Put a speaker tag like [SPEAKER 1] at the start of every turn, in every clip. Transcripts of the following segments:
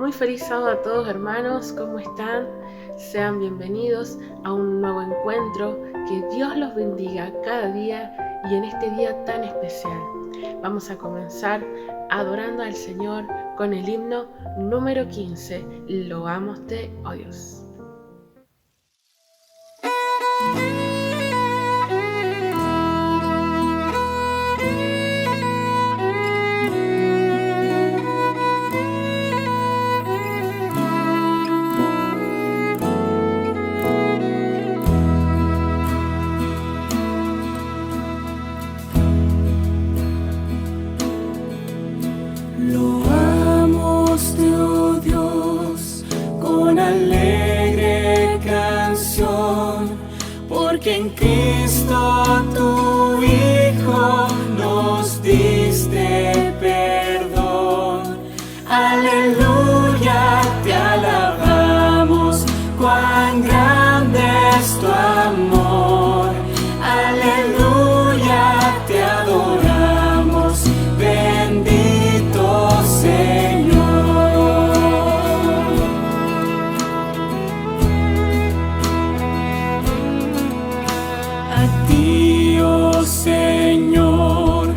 [SPEAKER 1] Muy feliz sábado a todos, hermanos, ¿cómo están? Sean bienvenidos a un nuevo encuentro. Que Dios los bendiga cada día y en este día tan especial. Vamos a comenzar adorando al Señor con el himno número 15, Loámoste, oh Dios.
[SPEAKER 2] Loámoste, oh Dios, con alegre canción, porque en Cristo tu Hijo nos diste perdón. Aleluya, te alabamos, cuán grande es tu amor. Aleluya, te adoramos, bendito Señor. A ti, oh Señor,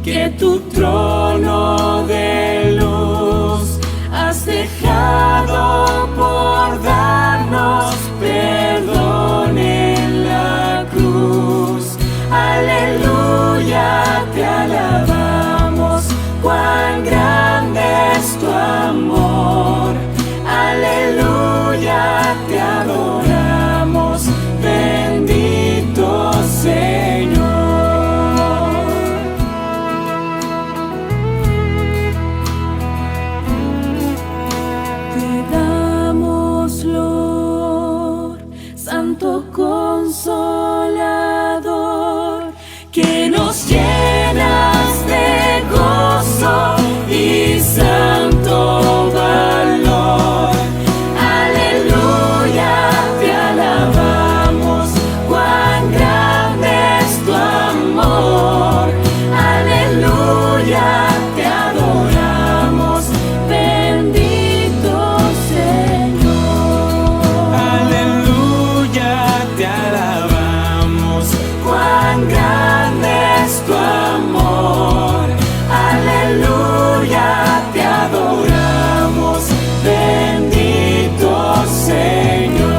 [SPEAKER 2] que tu trono de luz has dejado por darnos perdón en la cruz. Aleluya, te alabamos, cuán grande es tu amor. Aleluya, te adoramos, bendito Señor. Te damos Lord, Santo Consolador, que nos llenas de gozo y santo valor. Aleluya, te alabamos, cuán grande es tu amor. Aleluya, te adoramos, bendito Señor. Aleluya, te alabamos, cuán grande es tu amor. Aleluya, te adoramos, bendito Señor.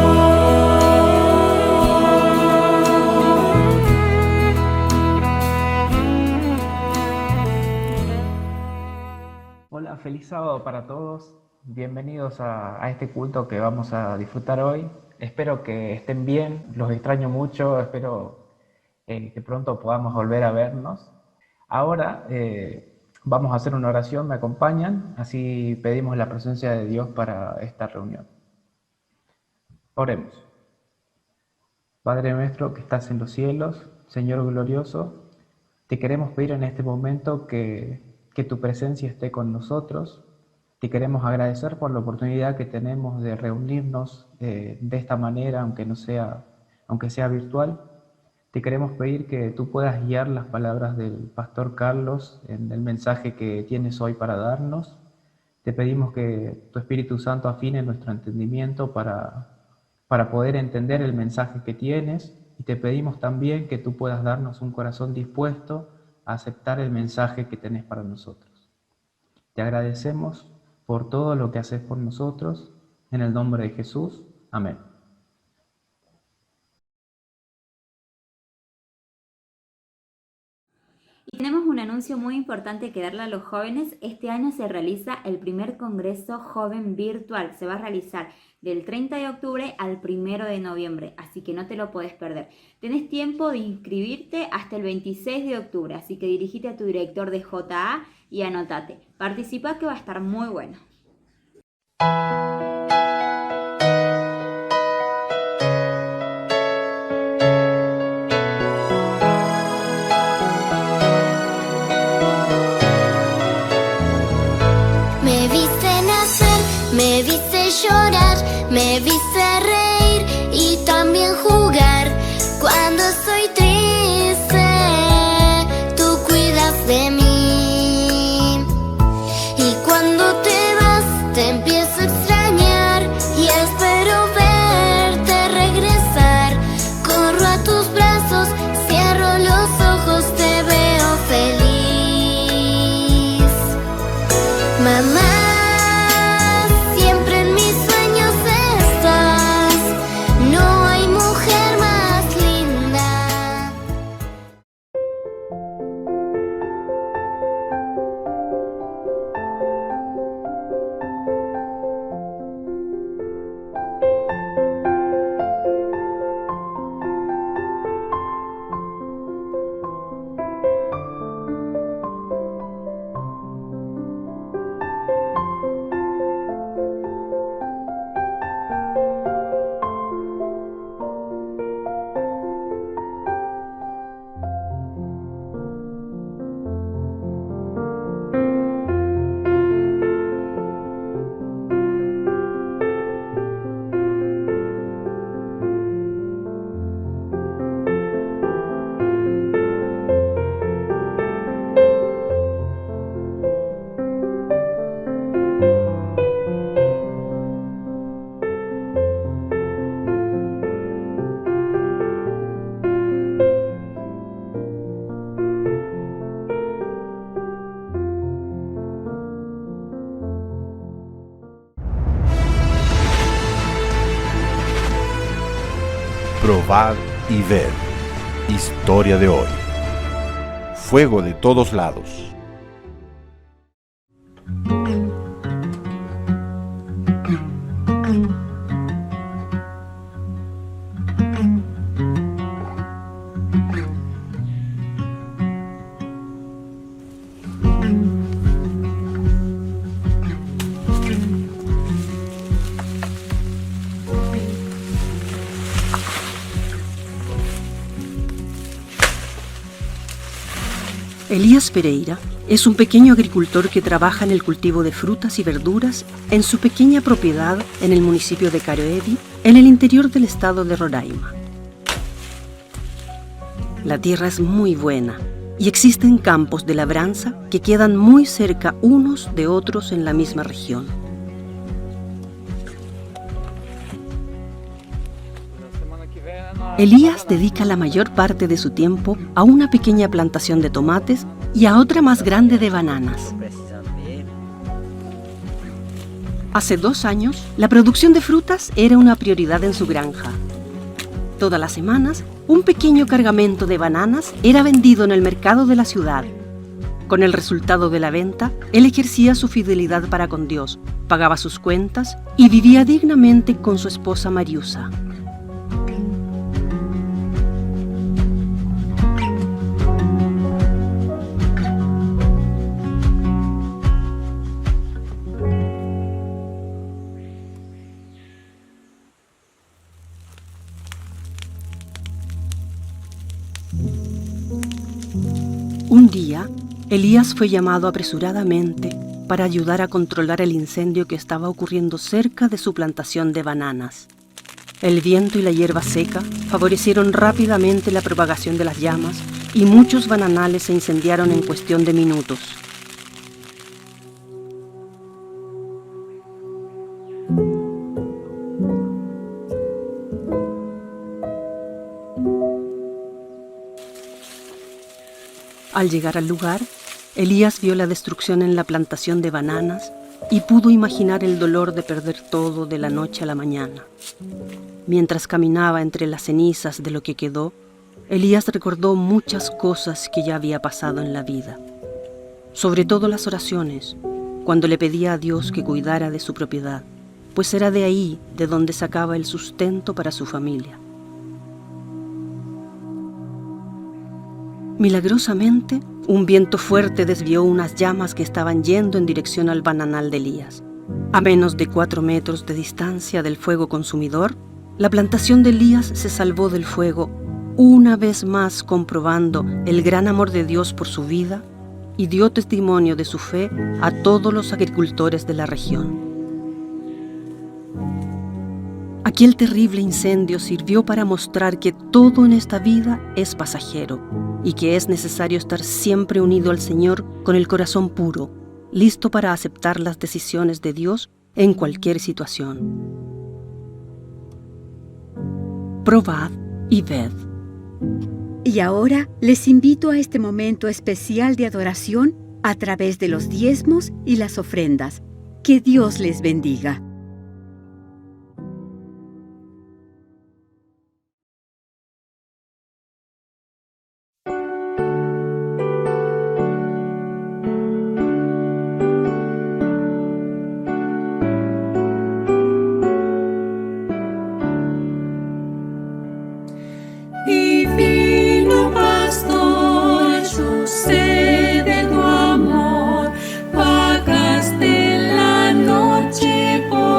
[SPEAKER 3] Hola, feliz sábado para todos. Bienvenidos a este culto que vamos a disfrutar hoy. Espero que estén bien, los extraño mucho, espero que pronto podamos volver a vernos. Ahora vamos a hacer una oración, ¿me acompañan? Así pedimos la presencia de Dios para esta reunión. Oremos. Padre nuestro que estás en los cielos, Señor glorioso, te queremos pedir en este momento que tu presencia esté con nosotros. Te queremos agradecer por la oportunidad que tenemos de reunirnos de esta manera, aunque sea virtual. Te queremos pedir que tú puedas guiar las palabras del pastor Carlos en el mensaje que tienes hoy para darnos. Te pedimos que tu Espíritu Santo afine nuestro entendimiento para poder entender el mensaje que tienes, y te pedimos también que tú puedas darnos un corazón dispuesto a aceptar el mensaje que tenés para nosotros. Te agradecemos por todo lo que haces por nosotros, en el nombre de Jesús. Amén.
[SPEAKER 4] Y tenemos un anuncio muy importante que darle a los jóvenes. Este año se realiza el primer Congreso Joven Virtual. Se va a realizar del 30 de octubre al 1 de noviembre, así que no te lo podés perder. Tenés tiempo de inscribirte hasta el 26 de octubre, así que dirigite a tu director de JA y anotate. Participa, que va a estar muy bueno.
[SPEAKER 5] Me viste nacer, me viste llorar, me viste reír y también jugar. Cuando soy triste, tú cuidas de mí. Y cuando te vas, te empiezo
[SPEAKER 6] Probad y ved. Historia de hoy. Fuego de todos lados.
[SPEAKER 7] Elías Pereira es un pequeño agricultor que trabaja en el cultivo de frutas y verduras en su pequeña propiedad en el municipio de Caroevi, en el interior del estado de Roraima. La tierra es muy buena y existen campos de labranza que quedan muy cerca unos de otros en la misma región. Elías dedica la mayor parte de su tiempo a una pequeña plantación de tomates y a otra más grande de bananas. Hace 2 años, la producción de frutas era una prioridad en su granja. Todas las semanas, un pequeño cargamento de bananas era vendido en el mercado de la ciudad. Con el resultado de la venta, él ejercía su fidelidad para con Dios, pagaba sus cuentas y vivía dignamente con su esposa Mariusa. Un día, Elías fue llamado apresuradamente para ayudar a controlar el incendio que estaba ocurriendo cerca de su plantación de bananas. El viento y la hierba seca favorecieron rápidamente la propagación de las llamas y muchos bananales se incendiaron en cuestión de minutos. Al llegar al lugar, Elías vio la destrucción en la plantación de bananas y pudo imaginar el dolor de perder todo de la noche a la mañana. Mientras caminaba entre las cenizas de lo que quedó, Elías recordó muchas cosas que ya había pasado en la vida, sobre todo las oraciones, cuando le pedía a Dios que cuidara de su propiedad, pues era de ahí de donde sacaba el sustento para su familia. Milagrosamente, un viento fuerte desvió unas llamas que estaban yendo en dirección al bananal de Elías. A menos de 4 metros de distancia del fuego consumidor, la plantación de Elías se salvó del fuego, una vez más comprobando el gran amor de Dios por su vida y dio testimonio de su fe a todos los agricultores de la región. Aquel terrible incendio sirvió para mostrar que todo en esta vida es pasajero y que es necesario estar siempre unido al Señor con el corazón puro, listo para aceptar las decisiones de Dios en cualquier situación. Probad y ved.
[SPEAKER 8] Y ahora les invito a este momento especial de adoración a través de los diezmos y las ofrendas. Que Dios les bendiga.
[SPEAKER 2] Divino pastor, yo sé de tu amor, pagaste la noche por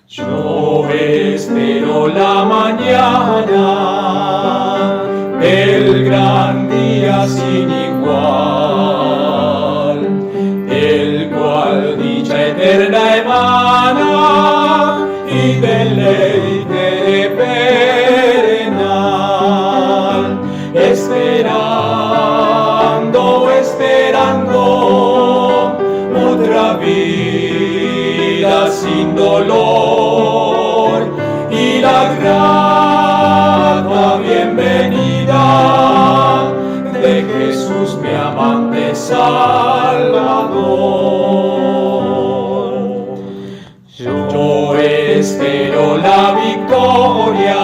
[SPEAKER 2] Yo espero la mañana, el gran día sin igual, el cual dicha eterna emana y deleite perenal, esperando otra vida sin dolor y la grata bienvenida de Jesús mi amante Salvador. Yo espero la victoria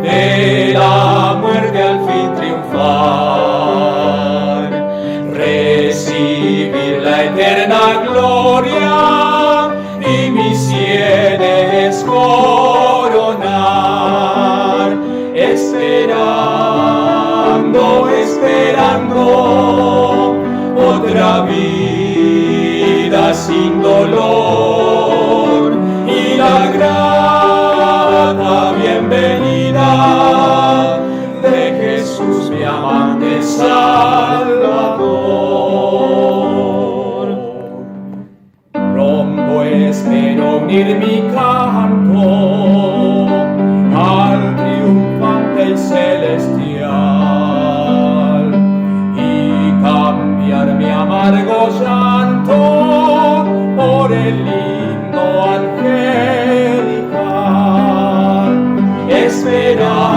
[SPEAKER 2] de la muerte al fin triunfar, recibir la eterna gloria y mis sienes coronar, esperando otra vida sin dolor y la grata bienvenida de Jesús mi amante Salvador. Pronto espero unir mi canto al triunfante y celestial y cambiar mi amargo llanto por el lindo angelical, esperando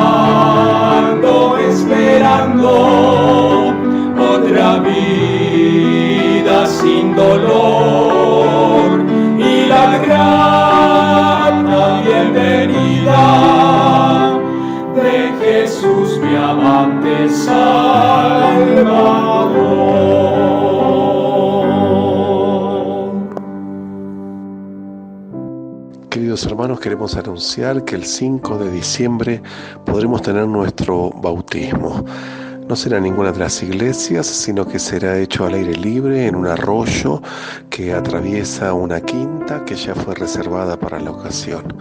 [SPEAKER 2] otra vida sin dolor y la grata bienvenida de Jesús mi amante Salvador.
[SPEAKER 9] Queridos hermanos, queremos anunciar que el 5 de diciembre podremos tener nuestro bautismo. No será en ninguna de las iglesias, sino que será hecho al aire libre en un arroyo que atraviesa una quinta que ya fue reservada para la ocasión.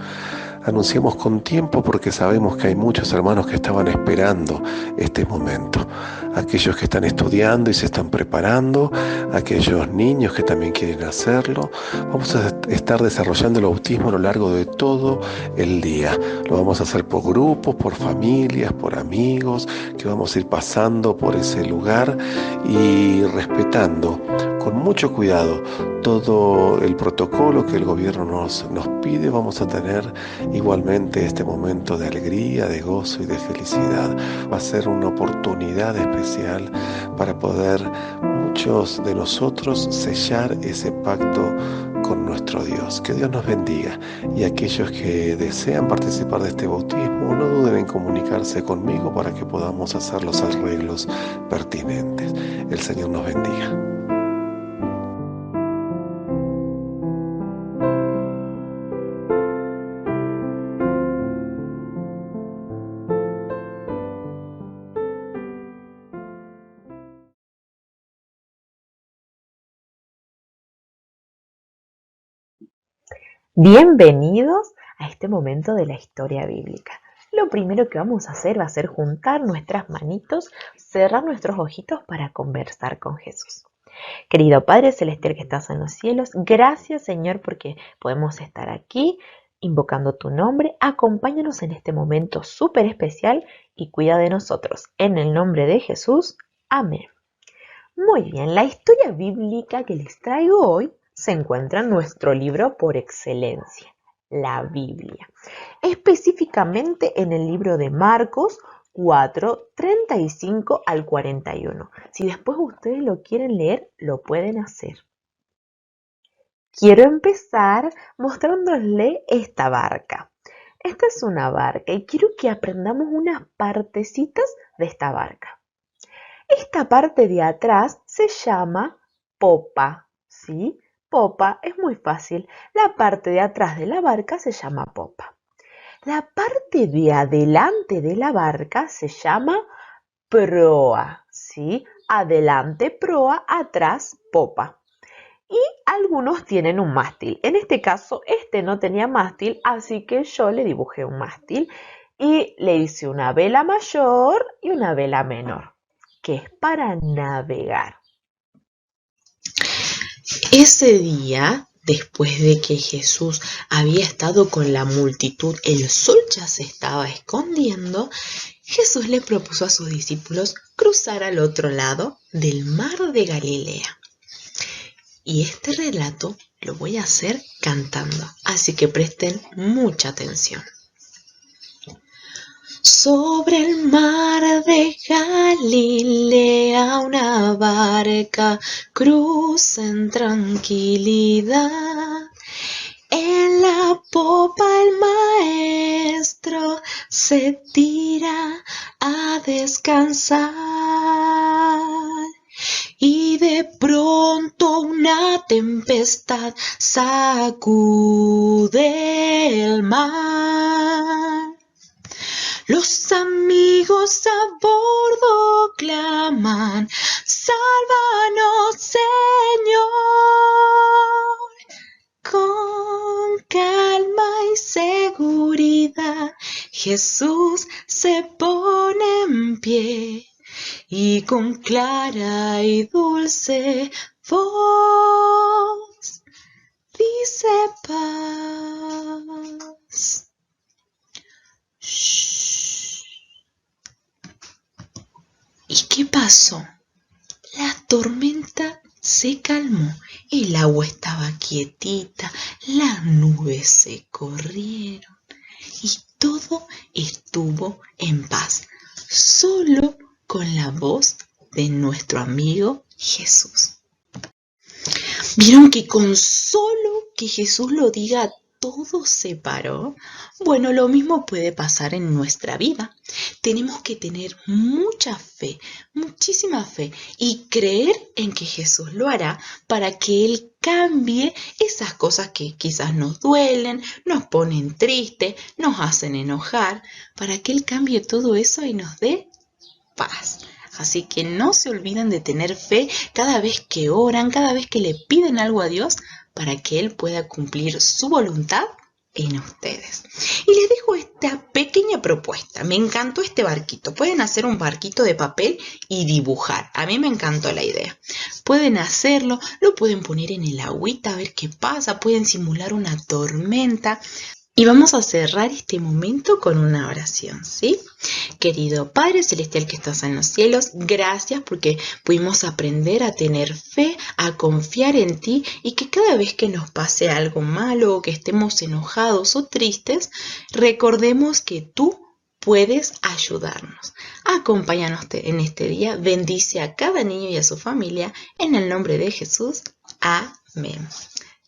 [SPEAKER 9] Anunciamos con tiempo porque sabemos que hay muchos hermanos que estaban esperando este momento. Aquellos que están estudiando y se están preparando, aquellos niños que también quieren hacerlo. Vamos a estar desarrollando el bautismo a lo largo de todo el día. Lo vamos a hacer por grupos, por familias, por amigos, que vamos a ir pasando por ese lugar y respetando con mucho cuidado todo el protocolo que el gobierno nos pide. Vamos a tener igualmente este momento de alegría, de gozo y de felicidad. Va a ser una oportunidad especial para poder muchos de nosotros sellar ese pacto con nuestro Dios. Que Dios nos bendiga, y aquellos que desean participar de este bautismo no duden en comunicarse conmigo para que podamos hacer los arreglos pertinentes. El Señor nos bendiga.
[SPEAKER 10] Bienvenidos a este momento de la historia bíblica. Lo primero que vamos a hacer va a ser juntar nuestras manitos, cerrar nuestros ojitos para conversar con Jesús. Querido Padre Celestial que estás en los cielos, gracias Señor porque podemos estar aquí invocando tu nombre. Acompáñanos en este momento súper especial y cuida de nosotros. En el nombre de Jesús, amén. Muy bien, la historia bíblica que les traigo hoy se encuentra en nuestro libro por excelencia, la Biblia. Específicamente en el libro de Marcos 4, 35 al 41. Si después ustedes lo quieren leer, lo pueden hacer. Quiero empezar mostrándoles esta barca. Esta es una barca y quiero que aprendamos unas partecitas de esta barca. Esta parte de atrás se llama popa, ¿sí? Popa es muy fácil. La parte de atrás de la barca se llama popa. La parte de adelante de la barca se llama proa, ¿sí? Adelante proa, atrás popa. y algunos tienen un mástil. En este caso, este no tenía mástil, así que yo le dibujé un mástil y le hice una vela mayor y una vela menor, que es para navegar. Ese día, después de que Jesús había estado con la multitud, el sol ya se estaba escondiendo, Jesús le propuso a sus discípulos cruzar al otro lado del mar de Galilea. Y este relato lo voy a hacer cantando, así que presten mucha atención. Sobre el mar de Galilea una barca cruza en tranquilidad. En la popa el maestro se tira a descansar. Y de pronto una tempestad sacude el mar. Los amigos a bordo claman, sálvanos, Señor. Con calma y seguridad, Jesús se pone en pie y con clara y dulce voz dice paz. ¿Y qué pasó? La tormenta se calmó, el agua estaba quietita, las nubes se corrieron y todo estuvo en paz, solo con la voz de nuestro amigo Jesús. ¿Vieron que con solo que Jesús lo diga, todo se paró? Bueno, lo mismo puede pasar en nuestra vida. Tenemos que tener mucha fe, muchísima fe y creer en que Jesús lo hará para que Él cambie esas cosas que quizás nos duelen, nos ponen tristes, nos hacen enojar, para que Él cambie todo eso y nos dé paz. Así que no se olviden de tener fe cada vez que oran, cada vez que le piden algo a Dios para que Él pueda cumplir su voluntad en ustedes. Y les dejo esta pequeña propuesta. Me encantó este barquito. Pueden hacer un barquito de papel y dibujar. A mí me encantó la idea. Pueden hacerlo, lo pueden poner en el agüita a ver qué pasa, pueden simular una tormenta. Y vamos a cerrar este momento con una oración, ¿sí? Querido Padre Celestial que estás en los cielos, gracias porque pudimos aprender a tener fe, a confiar en ti y que cada vez que nos pase algo malo o que estemos enojados o tristes, recordemos que tú puedes ayudarnos. Acompáñanos en este día, bendice a cada niño y a su familia, en el nombre de Jesús. Amén.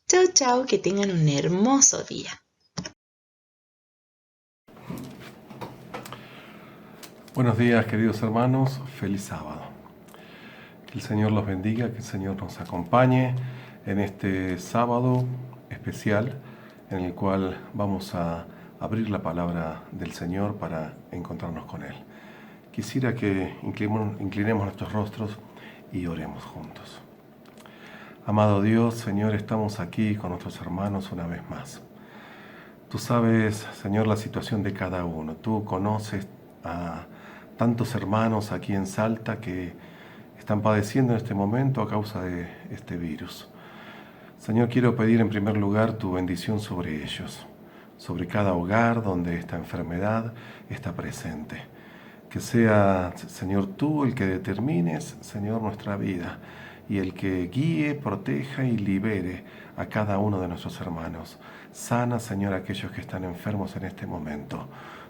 [SPEAKER 10] Chao, chao, que tengan un hermoso día.
[SPEAKER 11] Buenos días, queridos hermanos, feliz sábado. Que el Señor los bendiga, que el Señor nos acompañe en este sábado especial en el cual vamos a abrir la palabra del Señor para encontrarnos con Él. Quisiera que inclinemos nuestros rostros y oremos juntos. Amado Dios, Señor, estamos aquí con nuestros hermanos una vez más. Tú sabes, Señor, la situación de cada uno. Tú conoces a tantos hermanos aquí en Salta que están padeciendo en este momento a causa de este virus. Señor, quiero pedir en primer lugar tu bendición sobre ellos, sobre cada hogar donde esta enfermedad está presente. Que sea, Señor, tú el que determines, Señor, nuestra vida y el que guíe, proteja y libere a cada uno de nuestros hermanos. Sana, Señor, a aquellos que están enfermos en este momento.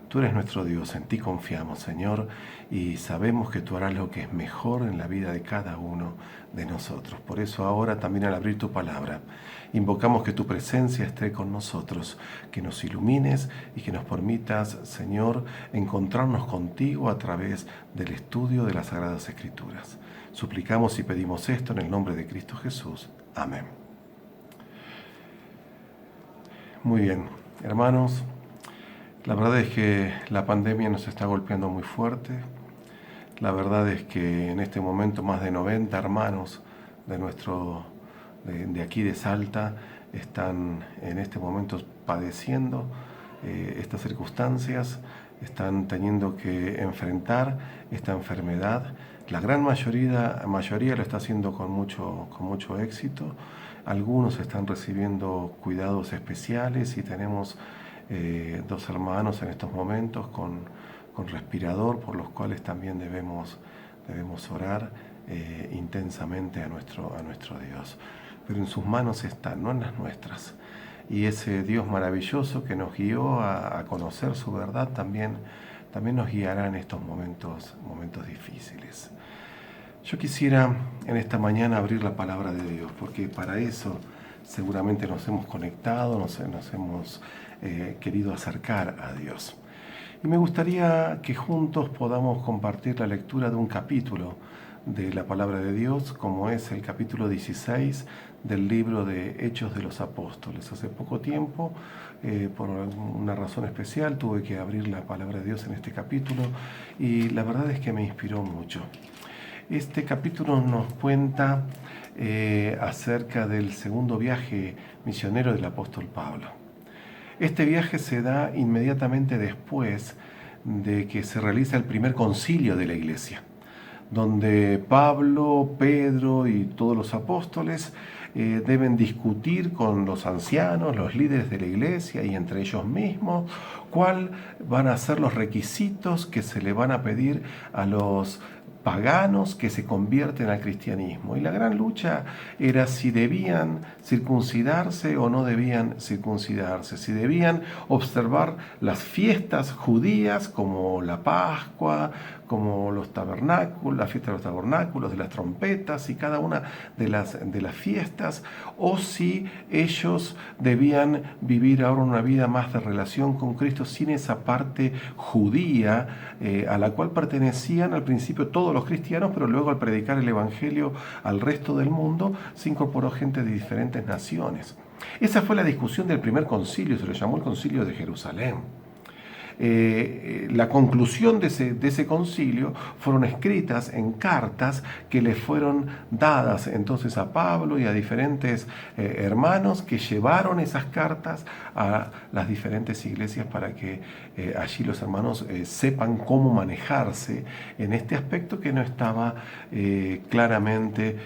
[SPEAKER 11] Tú eres nuestro Dios, en ti confiamos, Señor, y sabemos que tú harás lo que es mejor en la vida de cada uno de nosotros. Por eso ahora también al abrir tu palabra, invocamos que tu presencia esté con nosotros, que nos ilumines y que nos permitas, Señor, encontrarnos contigo a través del estudio de las Sagradas Escrituras. Suplicamos y pedimos esto en el nombre de Cristo Jesús. Amén. Muy bien, hermanos. La verdad es que la pandemia nos está golpeando muy fuerte. La verdad es que en este momento más de 90 hermanos de nuestro de aquí de Salta están en este momento padeciendo estas circunstancias, están teniendo que enfrentar esta enfermedad. La gran mayoría lo está haciendo con mucho éxito. Algunos están recibiendo cuidados especiales y tenemos 2 hermanos en estos momentos con respirador, por los cuales también debemos orar intensamente a nuestro Dios. Pero en sus manos están, no en las nuestras. Y ese Dios maravilloso que nos guió a conocer su verdad también nos guiará en estos momentos difíciles. Yo quisiera en esta mañana abrir la palabra de Dios, porque para eso seguramente nos hemos conectado, nos hemos querido acercar a Dios. Y me gustaría que juntos podamos compartir la lectura de un capítulo de la palabra de Dios, como es el capítulo 16 del libro de Hechos de los Apóstoles. Hace poco tiempo, por una razón especial, tuve que abrir la palabra de Dios en este capítulo y la verdad es que me inspiró mucho. Este capítulo nos cuenta acerca del segundo viaje misionero del apóstol Pablo. Este viaje se da inmediatamente después de que se realiza el primer concilio de la iglesia, donde Pablo, Pedro y todos los apóstoles deben discutir con los ancianos, los líderes de la iglesia y entre ellos mismos cuáles van a ser los requisitos que se le van a pedir a los paganos que se convierten al cristianismo. Y la gran lucha era si debían circuncidarse o no debían circuncidarse, si debían observar las fiestas judías como la Pascua, como los tabernáculos, la fiesta de los tabernáculos, de las trompetas y cada una de las fiestas, o si ellos debían vivir ahora una vida más de relación con Cristo sin esa parte judía a la cual pertenecían al principio todos los cristianos, pero luego al predicar el Evangelio al resto del mundo se incorporó gente de diferentes naciones. Esa fue la discusión del primer concilio, se lo llamó el Concilio de Jerusalén. La conclusión de ese concilio fueron escritas en cartas que le fueron dadas entonces a Pablo y a diferentes hermanos que llevaron esas cartas a las diferentes iglesias para que allí los hermanos sepan cómo manejarse en este aspecto que no estaba claramente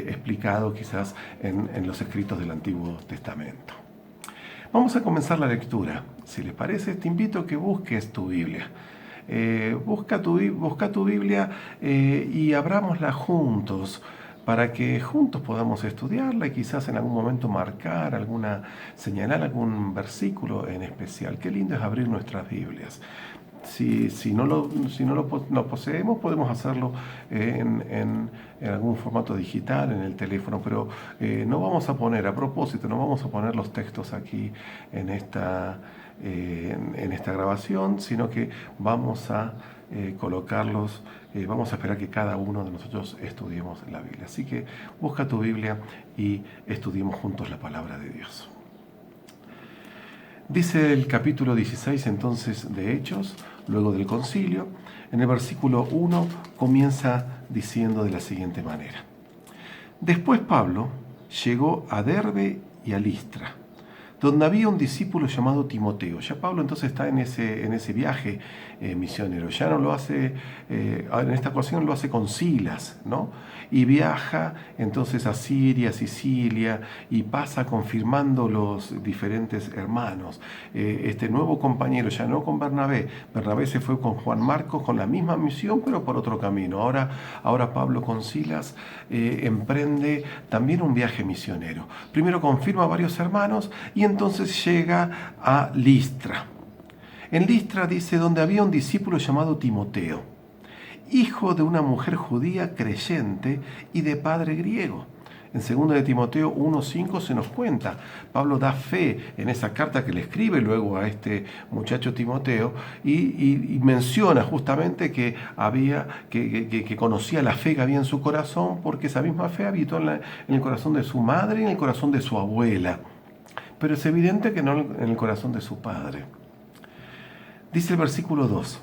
[SPEAKER 11] explicado quizás en los escritos del Antiguo Testamento. Vamos a comenzar la lectura. Si les parece, te invito a que busques tu Biblia. Busca tu Biblia y abrámosla juntos para que juntos podamos estudiarla y quizás en algún momento señalar algún versículo en especial. Qué lindo es abrir nuestras Biblias. Si no lo poseemos, podemos hacerlo en algún formato digital, en el teléfono, pero no vamos a poner los textos aquí en esta grabación, sino que vamos a colocarlos, vamos a esperar que cada uno de nosotros estudiemos la Biblia. Así que busca tu Biblia y estudiemos juntos la palabra de Dios. Dice el capítulo 16 entonces de Hechos, luego del concilio, en el versículo 1 comienza diciendo de la siguiente manera. Después Pablo llegó a Derbe y a Listra, donde había un discípulo llamado Timoteo. Ya Pablo entonces está en ese viaje misionero. Ya no lo hace, en esta ocasión lo hace con Silas, ¿no? Y viaja entonces a Siria, Sicilia, y pasa confirmando los diferentes hermanos. Este nuevo compañero, ya no con Bernabé. Bernabé se fue con Juan Marcos con la misma misión, pero por otro camino. Ahora Pablo con Silas emprende también un viaje misionero. Primero confirma a varios hermanos y entonces llega a Listra. En Listra dice, donde había un discípulo llamado Timoteo, hijo de una mujer judía creyente y de padre griego. En 2 de Timoteo 1:5 se nos cuenta, Pablo da fe en esa carta que le escribe luego a este muchacho Timoteo y menciona justamente que conocía la fe que había en su corazón, porque esa misma fe habitó en el corazón de su madre y en el corazón de su abuela. Pero es evidente que no en el corazón de su padre. Dice el versículo 2,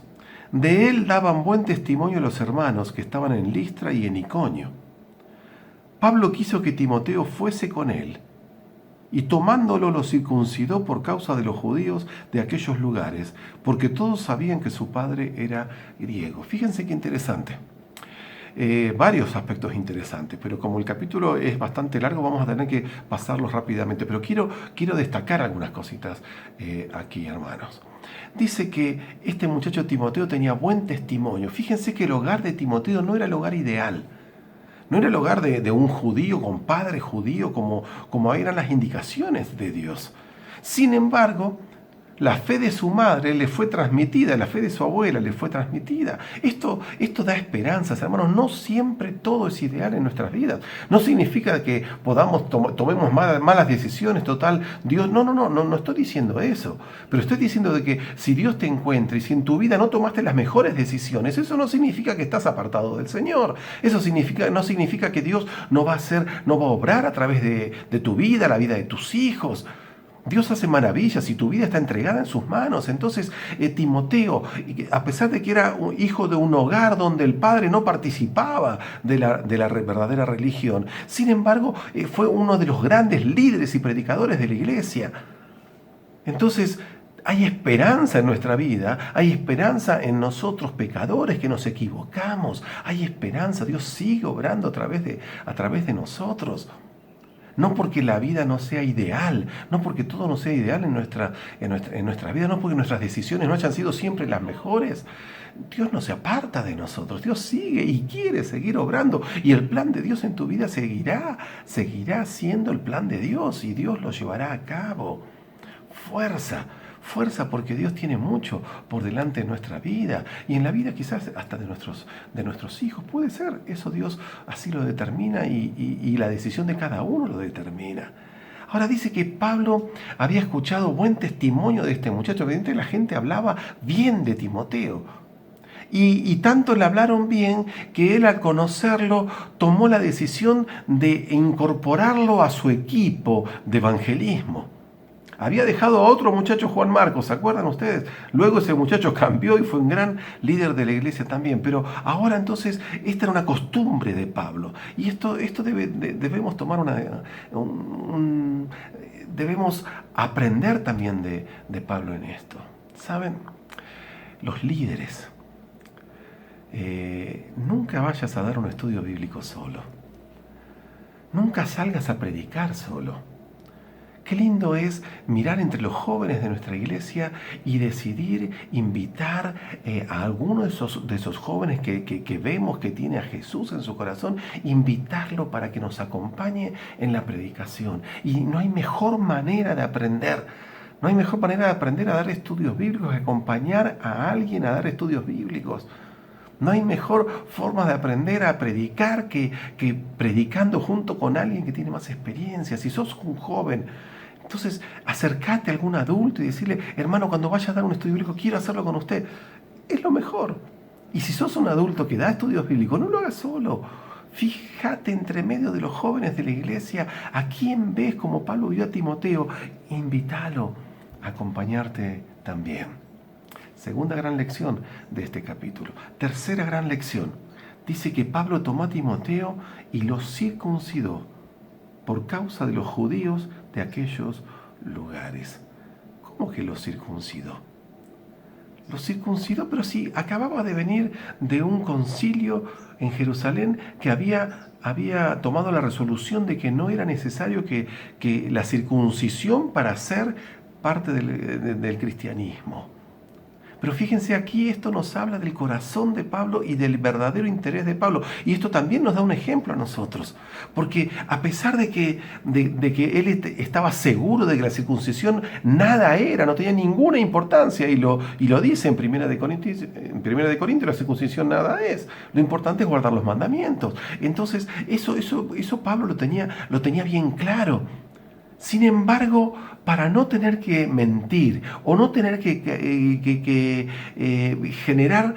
[SPEAKER 11] de él daban buen testimonio los hermanos que estaban en Listra y en Iconio. Pablo quiso que Timoteo fuese con él, y tomándolo lo circuncidó por causa de los judíos de aquellos lugares, porque todos sabían que su padre era griego. Fíjense qué interesante. Varios aspectos interesantes, pero como el capítulo es bastante largo, vamos a tener que pasarlos rápidamente, pero quiero destacar algunas cositas aquí, hermanos. Dice que este muchacho Timoteo tenía buen testimonio. Fíjense que el hogar de Timoteo no era el hogar ideal. No era el hogar de un judío con padre judío como eran las indicaciones de Dios. Sin embargo, la fe de su madre le fue transmitida, la fe de su abuela le fue transmitida. Esto da esperanzas, hermanos. No siempre todo es ideal en nuestras vidas. No significa que tomemos malas decisiones, total. Dios, no estoy diciendo eso. Pero estoy diciendo de que si Dios te encuentra y si en tu vida no tomaste las mejores decisiones, eso no significa que estás apartado del Señor. Eso no significa que Dios no va a obrar a través de tu vida, la vida de tus hijos. Dios hace maravillas y tu vida está entregada en sus manos. Entonces, Timoteo, a pesar de que era un hijo de un hogar donde el padre no participaba de la verdadera religión, sin embargo, fue uno de los grandes líderes y predicadores de la iglesia. Entonces, hay esperanza en nuestra vida, hay esperanza en nosotros pecadores que nos equivocamos, hay esperanza. Dios sigue obrando a través de nosotros. No porque la vida no sea ideal, no porque todo no sea ideal en nuestra vida, no porque nuestras decisiones no hayan sido siempre las mejores. Dios no se aparta de nosotros, Dios sigue y quiere seguir obrando. Y el plan de Dios en tu vida seguirá siendo el plan de Dios y Dios lo llevará a cabo. Fuerza porque Dios tiene mucho por delante en nuestra vida y en la vida quizás hasta de nuestros hijos. Puede ser, eso Dios así lo determina y la decisión de cada uno lo determina. Ahora dice que Pablo había escuchado buen testimonio de este muchacho. Evidentemente la gente hablaba bien de Timoteo. Y tanto le hablaron bien que él al conocerlo tomó la decisión de incorporarlo a su equipo de evangelismo. Había dejado a otro muchacho, Juan Marcos, ¿se acuerdan ustedes? Luego ese muchacho cambió y fue un gran líder de la iglesia también. Pero ahora entonces, esta era una costumbre de Pablo. Y debemos tomar debemos aprender también de Pablo en esto. ¿Saben? Los líderes. Nunca vayas a dar un estudio bíblico solo. Nunca salgas a predicar solo. Qué lindo es mirar entre los jóvenes de nuestra iglesia y decidir invitar a alguno de esos jóvenes que vemos que tiene a Jesús en su corazón, invitarlo para que nos acompañe en la predicación. Y no hay mejor manera de aprender. No hay mejor manera de aprender a dar estudios bíblicos que acompañar a alguien a dar estudios bíblicos. No hay mejor forma de aprender a predicar que predicando junto con alguien que tiene más experiencia. Si sos un joven, entonces acércate a algún adulto y decirle: hermano, cuando vaya a dar un estudio bíblico, quiero hacerlo con usted. Es lo mejor. Y si sos un adulto que da estudios bíblicos, no lo hagas solo. Fíjate entre medio de los jóvenes de la iglesia a quién ves como Pablo vio a Timoteo. Invítalo a acompañarte también. Segunda gran lección de este capítulo. Tercera gran lección. Dice que Pablo tomó a Timoteo y lo circuncidó por causa de los judíos de aquellos lugares. ¿Cómo que lo circuncidó? Lo circuncidó, pero sí, acababa de venir de un concilio en Jerusalén que había tomado la resolución de que no era necesario que la circuncisión para ser parte del cristianismo. Pero fíjense, aquí esto nos habla del corazón de Pablo y del verdadero interés de Pablo. Y esto también nos da un ejemplo a nosotros. Porque a pesar de que él estaba seguro de que la circuncisión nada era, no tenía ninguna importancia, y lo dice en 1 de Corintios, la circuncisión nada es. Lo importante es guardar los mandamientos. Entonces, eso Pablo lo tenía bien claro. Sin embargo, para no tener que mentir o no tener que generar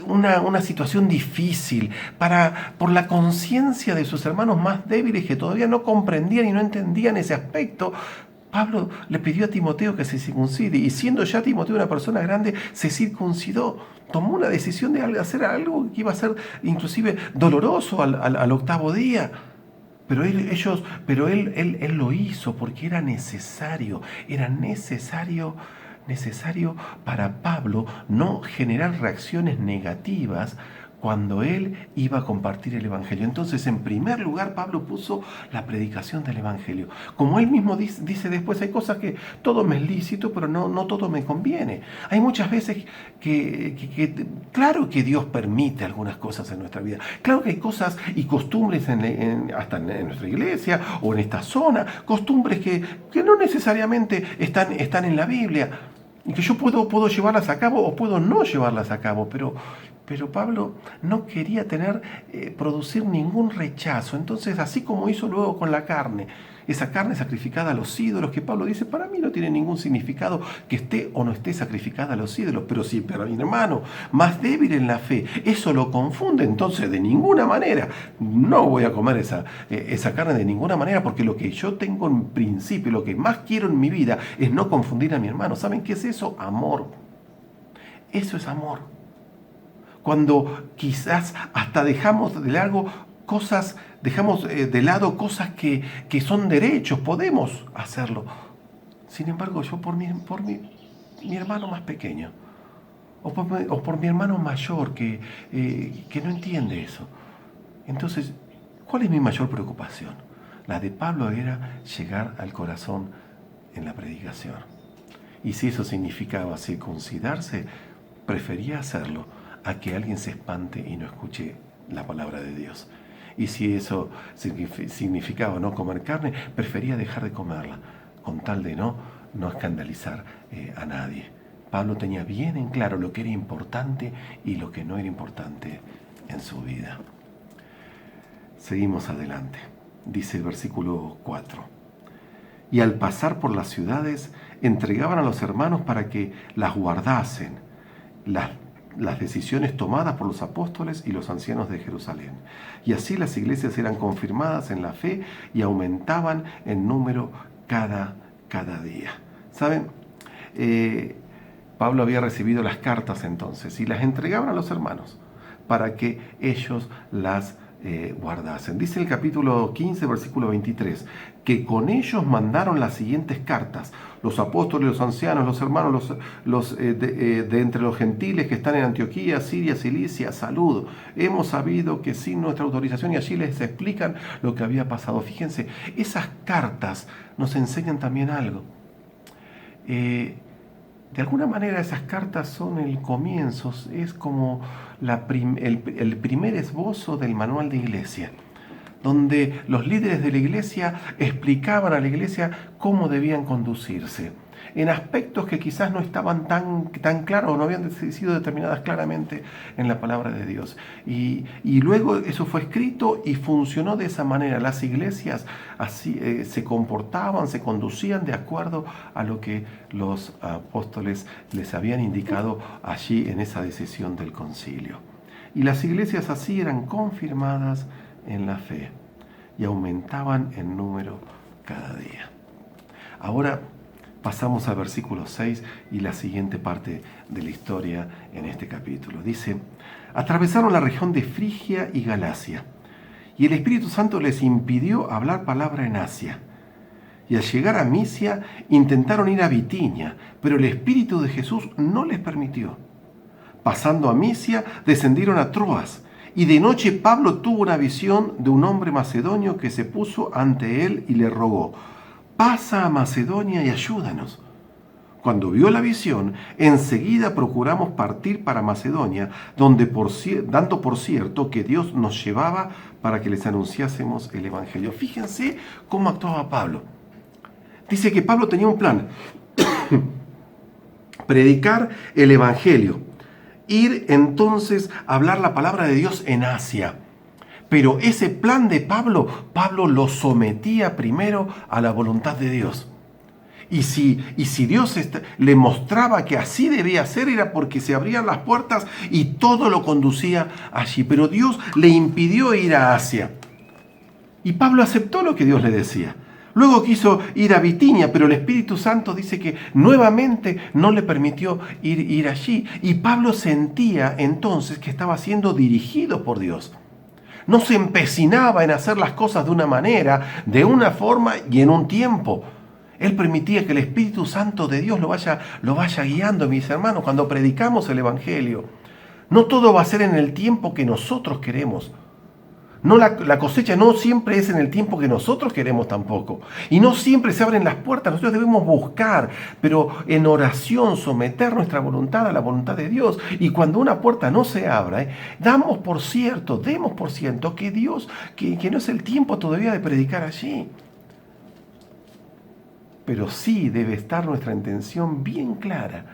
[SPEAKER 11] una situación difícil por la conciencia de sus hermanos más débiles que todavía no comprendían y no entendían ese aspecto, Pablo le pidió a Timoteo que se circuncide, y siendo ya Timoteo una persona grande, se circuncidó. Tomó una decisión de hacer algo que iba a ser inclusive doloroso al octavo día. Pero él lo hizo porque era necesario para Pablo no generar reacciones negativas cuando él iba a compartir el Evangelio. Entonces, en primer lugar, Pablo puso la predicación del Evangelio. Como él mismo dice después, hay cosas que todo me es lícito, pero no todo me conviene. Hay muchas veces que claro que Dios permite algunas cosas en nuestra vida. Claro que hay cosas y costumbres hasta en nuestra iglesia o en esta zona, costumbres que no necesariamente están en la Biblia, y que yo puedo llevarlas a cabo o puedo no llevarlas a cabo, pero Pablo no quería producir ningún rechazo. Entonces, así como hizo luego con la carne, esa carne sacrificada a los ídolos, que Pablo dice, para mí no tiene ningún significado que esté o no esté sacrificada a los ídolos, pero si para mi hermano más débil en la fe eso lo confunde, entonces de ninguna manera no voy a comer esa carne de ninguna manera, porque lo que yo tengo en principio, lo que más quiero en mi vida es no confundir a mi hermano. ¿Saben qué es eso? Amor. Eso es amor. Cuando quizás hasta dejamos de lado cosas que son derechos, podemos hacerlo. Sin embargo, yo por mi hermano más pequeño, o por mi hermano mayor que no entiende eso. Entonces, ¿cuál es mi mayor preocupación? La de Pablo era llegar al corazón en la predicación. Y si eso significaba circuncidarse, prefería hacerlo a que alguien se espante y no escuche la palabra de Dios. Y si eso significaba no comer carne, prefería dejar de comerla, con tal de no escandalizar a nadie. Pablo tenía bien en claro lo que era importante y lo que no era importante en su vida. Seguimos adelante. Dice el versículo 4. Y al pasar por las ciudades, entregaban a los hermanos para que las guardasen, las decisiones tomadas por los apóstoles y los ancianos de Jerusalén. Y así las iglesias eran confirmadas en la fe y aumentaban en número cada día. ¿Saben? Pablo había recibido las cartas entonces y las entregaban a los hermanos para que ellos las guardasen. Dice el capítulo 15, versículo 23, que con ellos mandaron las siguientes cartas: los apóstoles, los ancianos, los hermanos, de entre los gentiles que están en Antioquía, Siria, Cilicia, salud. Hemos sabido que sin nuestra autorización, y allí les explican lo que había pasado. Fíjense, esas cartas nos enseñan también algo. De alguna manera esas cartas son el comienzo, es como el primer esbozo del manual de iglesia, donde los líderes de la iglesia explicaban a la iglesia cómo debían conducirse, en aspectos que quizás no estaban tan claros o no habían sido determinadas claramente en la palabra de Dios. Y luego eso fue escrito y funcionó de esa manera. Las iglesias así se comportaban, se conducían de acuerdo a lo que los apóstoles les habían indicado allí en esa decisión del concilio. Y las iglesias así eran confirmadas en la fe y aumentaban en número cada día. Ahora pasamos al versículo 6 y la siguiente parte de la historia en este capítulo. Dice: atravesaron la región de Frigia y Galacia, y el Espíritu Santo les impidió hablar palabra en Asia. Y al llegar a Misia intentaron ir a Bitinia, pero el Espíritu de Jesús no les permitió. Pasando a Misia, descendieron a Troas, y de noche Pablo tuvo una visión de un hombre macedonio que se puso ante él y le rogó: pasa a Macedonia y ayúdanos. Cuando vio la visión, enseguida procuramos partir para Macedonia, donde dando por cierto que Dios nos llevaba para que les anunciásemos el Evangelio. Fíjense cómo actuaba Pablo. Dice que Pablo tenía un plan: predicar el Evangelio, ir entonces a hablar la palabra de Dios en Asia. Pero ese plan de Pablo lo sometía primero a la voluntad de Dios. Y si Dios le mostraba que así debía ser, era porque se abrían las puertas y todo lo conducía allí. Pero Dios le impidió ir a Asia. Y Pablo aceptó lo que Dios le decía. Luego quiso ir a Bitinia, pero el Espíritu Santo dice que nuevamente no le permitió ir allí. Y Pablo sentía entonces que estaba siendo dirigido por Dios. No se empecinaba en hacer las cosas de una manera, de una forma y en un tiempo. Él permitía que el Espíritu Santo de Dios lo vaya guiando, mis hermanos, cuando predicamos el Evangelio. No todo va a ser en el tiempo que nosotros queremos. No, la cosecha no siempre es en el tiempo que nosotros queremos tampoco. Y no siempre se abren las puertas. Nosotros debemos buscar, pero en oración, someter nuestra voluntad a la voluntad de Dios. Y cuando una puerta no se abra, demos por cierto que Dios, que no es el tiempo todavía de predicar allí. Pero sí debe estar nuestra intención bien clara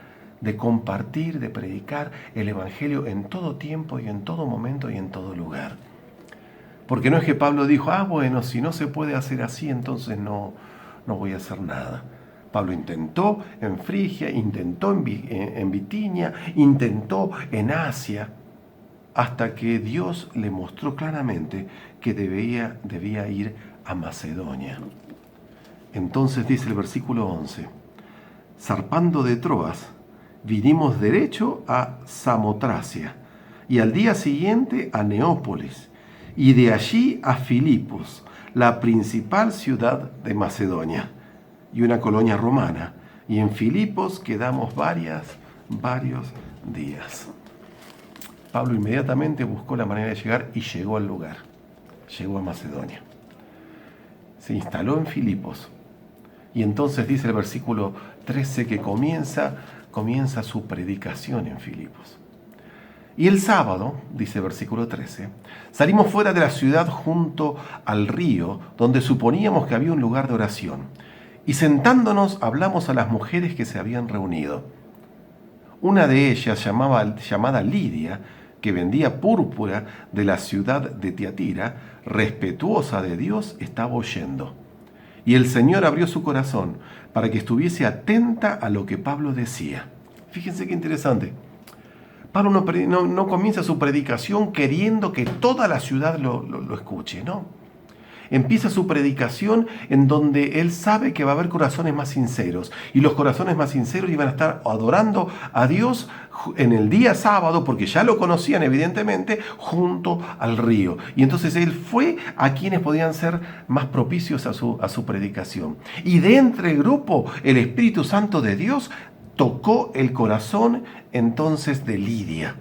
[SPEAKER 11] de compartir, de predicar el Evangelio en todo tiempo y en todo momento y en todo lugar. Porque no es que Pablo dijo, bueno, si no se puede hacer así, entonces no voy a hacer nada. Pablo intentó en Frigia, intentó en Bitinia, intentó en Asia, hasta que Dios le mostró claramente que debía ir a Macedonia. Entonces dice el versículo 11, zarpando de Troas, vinimos derecho a Samotracia, y al día siguiente a Neópolis, y de allí a Filipos, la principal ciudad de Macedonia, y una colonia romana, y en Filipos quedamos varios días. Pablo inmediatamente buscó la manera de llegar y llegó al lugar, llegó a Macedonia. Se instaló en Filipos, y entonces dice el versículo 13 que comienza su predicación en Filipos. Y el sábado, dice el versículo 13, salimos fuera de la ciudad junto al río, donde suponíamos que había un lugar de oración. Y sentándonos hablamos a las mujeres que se habían reunido. Una de ellas, llamada Lidia, que vendía púrpura de la ciudad de Tiatira, respetuosa de Dios, estaba oyendo. Y el Señor abrió su corazón para que estuviese atenta a lo que Pablo decía. Fíjense qué interesante. Pablo no comienza su predicación queriendo que toda la ciudad lo escuche, ¿no? Empieza su predicación en donde él sabe que va a haber corazones más sinceros. Y los corazones más sinceros iban a estar adorando a Dios en el día sábado, porque ya lo conocían evidentemente, junto al río. Y entonces él fue a quienes podían ser más propicios a su predicación. Y de entre el grupo, el Espíritu Santo de Dios tocó el corazón entonces de Lidia.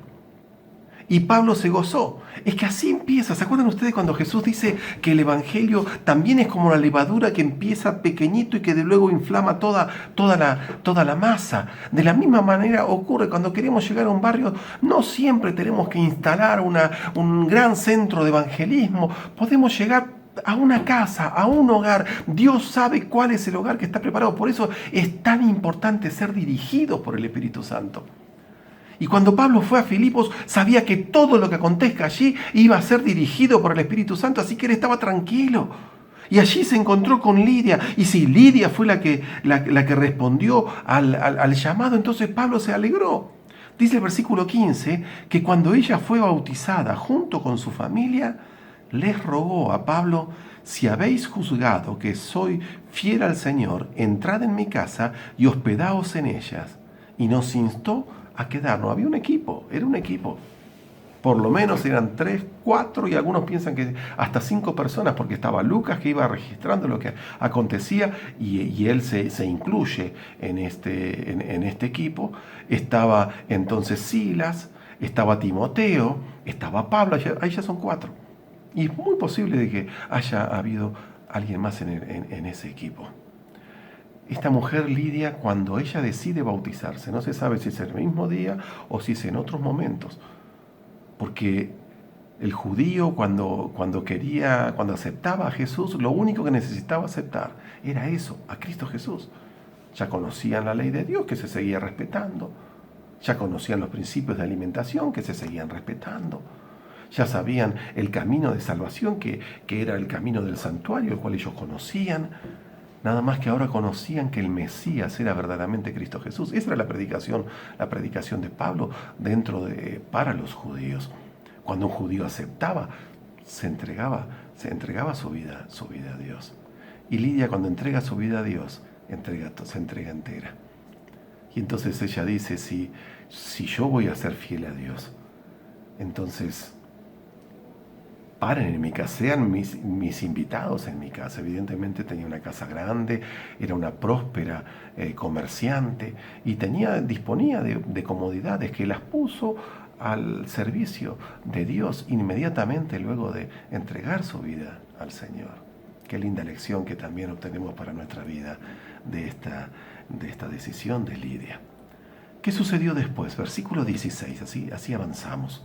[SPEAKER 11] Y Pablo se gozó. Es que así empieza. ¿Se acuerdan ustedes cuando Jesús dice que el Evangelio también es como la levadura que empieza pequeñito y que de luego inflama toda la masa? De la misma manera ocurre cuando queremos llegar a un barrio. No siempre tenemos que instalar un gran centro de evangelismo. Podemos llegar a una casa, a un hogar. Dios sabe cuál es el hogar que está preparado. Por eso es tan importante ser dirigido por el Espíritu Santo. Y cuando Pablo fue a Filipos, sabía que todo lo que acontezca allí iba a ser dirigido por el Espíritu Santo, así que él estaba tranquilo. Y allí se encontró con Lidia. Y si Lidia fue la que respondió al llamado, entonces Pablo se alegró. Dice el versículo 15 que cuando ella fue bautizada junto con su familia, les rogó a Pablo: si habéis juzgado que soy fiel al Señor, entrad en mi casa y hospedaos en ellas. Y nos instó a quedarnos. Había un equipo, era un equipo. Por lo menos eran 3, 4 y algunos piensan que hasta 5 personas, porque estaba Lucas que iba registrando lo que acontecía y él se incluye en este equipo. Estaba entonces Silas, estaba Timoteo, estaba Pablo, ahí ya son 4. Y es muy posible de que haya habido alguien más en ese equipo. Esta mujer Lidia, cuando ella decide bautizarse, no se sabe si es el mismo día o si es en otros momentos. Porque el judío cuando aceptaba a Jesús, lo único que necesitaba aceptar era eso, a Cristo Jesús. Ya conocían la ley de Dios, que se seguía respetando. Ya conocían los principios de alimentación, que se seguían respetando. Ya sabían el camino de salvación, que era el camino del santuario, el cual ellos conocían. Nada más que ahora conocían que el Mesías era verdaderamente Cristo Jesús. Esa era la predicación de Pablo para los judíos. Cuando un judío aceptaba, se entregaba su vida a Dios. Y Lidia, cuando entrega su vida a Dios, se entrega entera. Y entonces ella dice: si yo voy a ser fiel a Dios, entonces paren en mi casa, sean mis invitados en mi casa. Evidentemente tenía una casa grande, era una próspera comerciante y disponía de comodidades que las puso al servicio de Dios inmediatamente luego de entregar su vida al Señor. Qué linda lección que también obtenemos para nuestra vida de esta decisión de Lidia. ¿Qué sucedió después? Versículo 16, así avanzamos.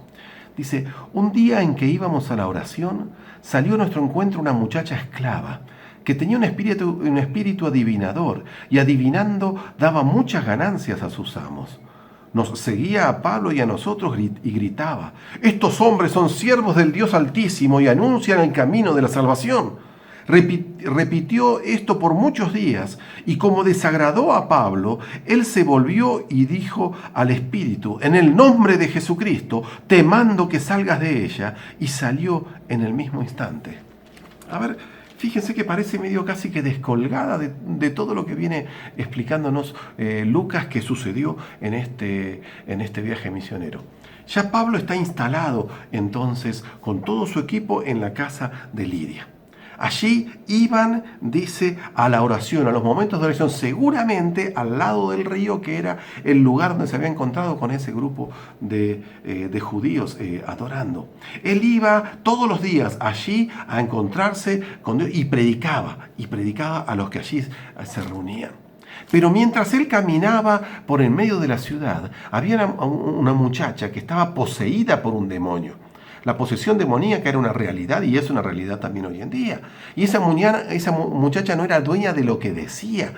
[SPEAKER 11] Dice, un día en que íbamos a la oración, salió a nuestro encuentro una muchacha esclava que tenía un espíritu adivinador y adivinando daba muchas ganancias a sus amos. Nos seguía a Pablo y a nosotros y gritaba, estos hombres son siervos del Dios Altísimo y anuncian el camino de la salvación. Repitió esto por muchos días y como desagradó a Pablo, él se volvió y dijo al espíritu, en el nombre de Jesucristo, te mando que salgas de ella, y salió en el mismo instante. A ver, fíjense que parece medio casi que descolgada de todo lo que viene explicándonos Lucas que sucedió en este viaje misionero. Ya Pablo está instalado entonces con todo su equipo en la casa de Lidia. Allí iban, dice, a la oración, a los momentos de oración, seguramente al lado del río, que era el lugar donde se había encontrado con ese grupo de judíos adorando. Él iba todos los días allí a encontrarse con Dios y predicaba a los que allí se reunían. Pero mientras él caminaba por el medio de la ciudad, había una muchacha que estaba poseída por un demonio. La posesión demoníaca era una realidad y es una realidad también hoy en día. Y esa muchacha no era dueña de lo que decía.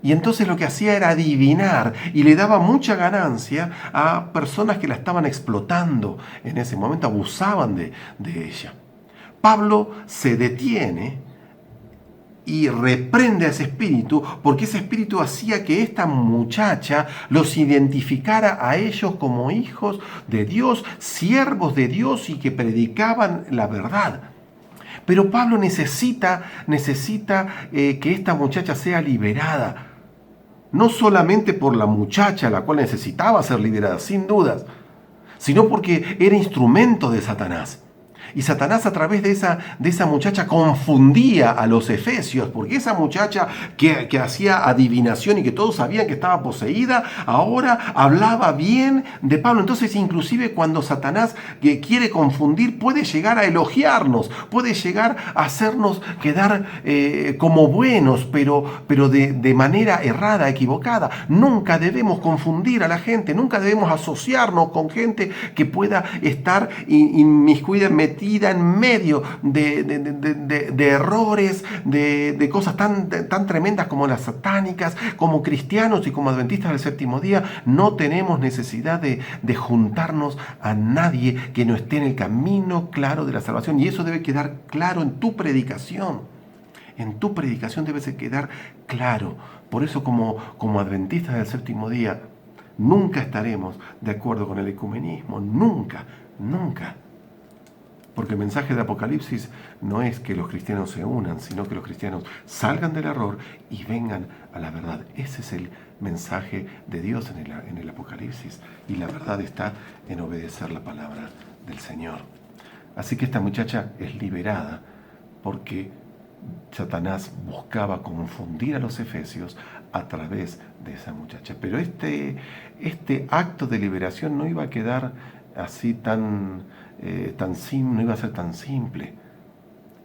[SPEAKER 11] Y entonces lo que hacía era adivinar y le daba mucha ganancia a personas que la estaban explotando en ese momento, abusaban de ella. Pablo se detiene y reprende a ese espíritu, porque ese espíritu hacía que esta muchacha los identificara a ellos como hijos de Dios, siervos de Dios y que predicaban la verdad. Pero Pablo necesita que esta muchacha sea liberada, no solamente por la muchacha, la cual necesitaba ser liberada, sin dudas, sino porque era instrumento de Satanás. Y Satanás a través de esa muchacha confundía a los efesios, porque esa muchacha que hacía adivinación y que todos sabían que estaba poseída, ahora hablaba bien de Pablo. Entonces inclusive cuando Satanás quiere confundir, puede llegar a elogiarnos, puede llegar a hacernos quedar como buenos, pero de manera errada, equivocada. Nunca debemos confundir a la gente, nunca debemos asociarnos con gente que pueda estar inmiscuida, metida en medio de errores, de cosas tan tremendas como las satánicas. Como cristianos y como adventistas del séptimo día, no tenemos necesidad de juntarnos a nadie que no esté en el camino claro de la salvación. Y eso debe quedar claro en tu predicación. En tu predicación debe quedar claro. Por eso como adventistas del séptimo día, nunca estaremos de acuerdo con el ecumenismo. Nunca. Porque el mensaje de Apocalipsis no es que los cristianos se unan, sino que los cristianos salgan del error y vengan a la verdad. Ese es el mensaje de Dios en el Apocalipsis. Y la verdad está en obedecer la palabra del Señor. Así que esta muchacha es liberada porque Satanás buscaba confundir a los efesios a través de esa muchacha. Pero este acto de liberación no iba a quedar así no iba a ser tan simple,